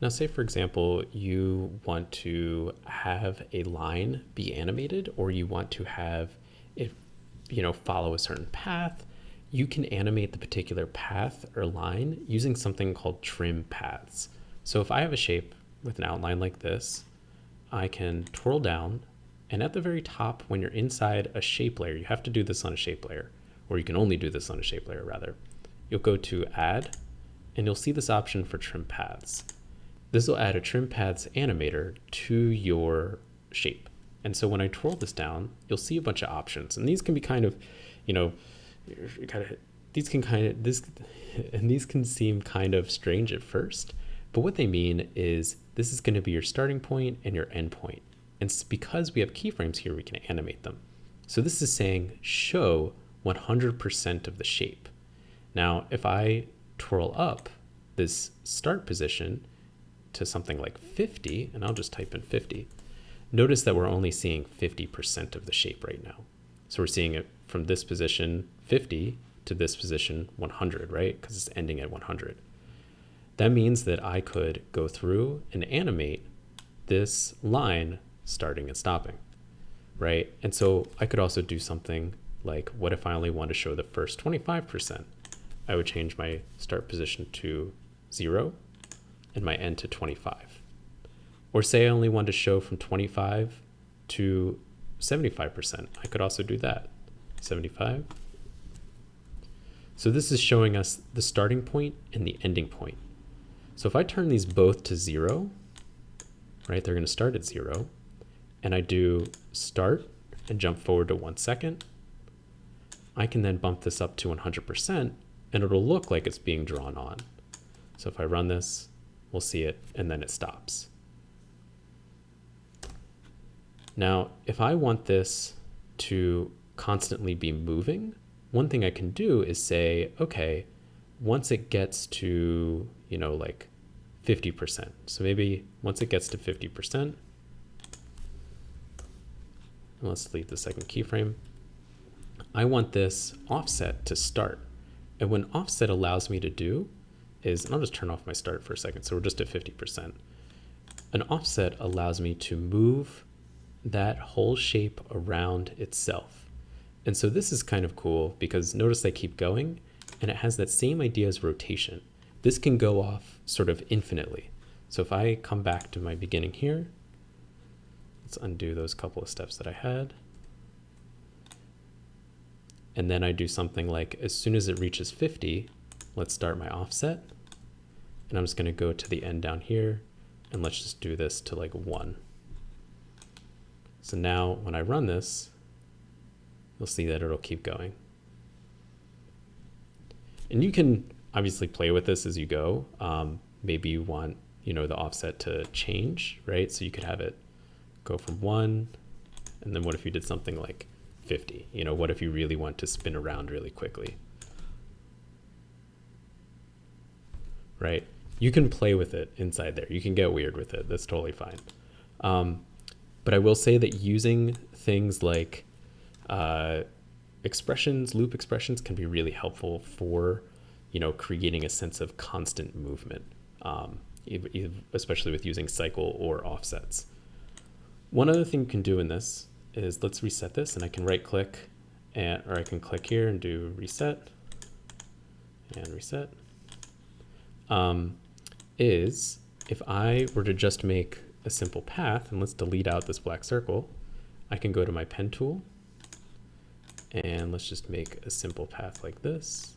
Now say for example, you want to have a line be animated, or you want to have it, follow a certain path. You can animate the particular path or line using something called trim paths. So if I have a shape with an outline like this, I can twirl down, and at the very top, when you're inside a shape layer, you have to do this on a shape layer, or you can only do this on a shape layer rather. You'll go to add, and you'll see this option for trim paths. This will add a trim paths animator to your shape. And so when I twirl this down, you'll see a bunch of options. And these can be kind of, these can seem kind of strange at first, but what they mean is this is going to be your starting point and your end point. And because we have keyframes here, we can animate them. So this is saying show 100% of the shape. Now, if I twirl up this start position to something like 50, and I'll just type in 50, notice that we're only seeing 50% of the shape right now. So we're seeing it from this position 50 to this position 100, right? Because it's ending at 100. That means that I could go through and animate this line starting and stopping, right? And so I could also do something like, what if I only want to show the first 25%? I would change my start position to 0 and my end to 25. Or say I only want to show from 25 to 75%. I could also do that, 75. So this is showing us the starting point and the ending point. So if I turn these both to 0, right, they're going to start at 0, and I do start and jump forward to 1 second, I can then bump this up to 100%, and it'll look like it's being drawn on. So if I run this, we'll see it, and then it stops. Now, if I want this to constantly be moving, one thing I can do is say, okay, once it gets to, like 50%. So maybe once it gets to 50%, let's delete the second keyframe. I want this offset to start. And what offset allows me to do is, and I'll just turn off my start for a second, so we're just at 50%. An offset allows me to move that whole shape around itself. And so this is kind of cool because notice I keep going, and it has that same idea as rotation. This can go off sort of infinitely. So if I come back to my beginning here, let's undo those couple of steps that I had. And then I do something like, as soon as it reaches 50, let's start my offset. And I'm just going to go to the end down here, and let's just do this to like 1. So now when I run this, you'll see that it'll keep going. And you can obviously play with this as you go. Maybe you want, the offset to change, right? So you could have it go from 1, and then what if you did something like 50? What if you really want to spin around really quickly? Right? You can play with it inside there. You can get weird with it. That's totally fine. But I will say that using things like expressions, loop expressions, can be really helpful for, creating a sense of constant movement, especially with using cycle or offsets. One other thing you can do in this is, let's reset this, and I can right click, or I can click here and do reset and reset. Is if I were to just make a simple path, and let's delete out this black circle, I can go to my pen tool, and let's just make a simple path like this.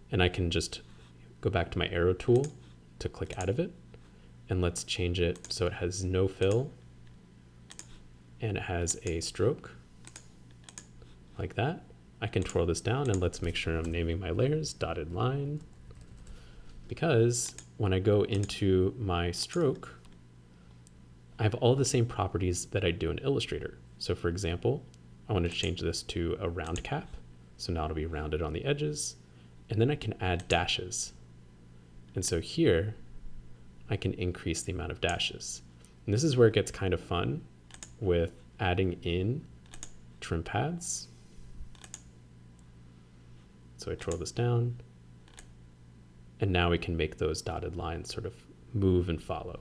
And I can just go back to my arrow tool to click out of it, and let's change it so it has no fill and it has a stroke like that. I can twirl this down, and let's make sure I'm naming my layers dotted line, because when I go into my stroke, I have all the same properties that I do in Illustrator. So for example, I want to change this to a round cap. So now it'll be rounded on the edges, and then I can add dashes. And so here I can increase the amount of dashes. And this is where it gets kind of fun with adding in trim paths. So I twirl this down, And now we can make those dotted lines sort of move and follow.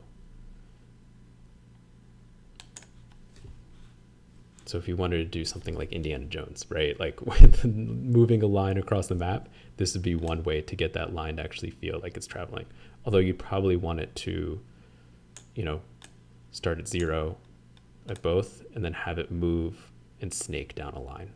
So if you wanted to do something like Indiana Jones, right? Like with moving a line across the map, this would be one way to get that line to actually feel like it's traveling. Although you'd probably want it to, you know, start at 0 at both and then have it move and snake down a line.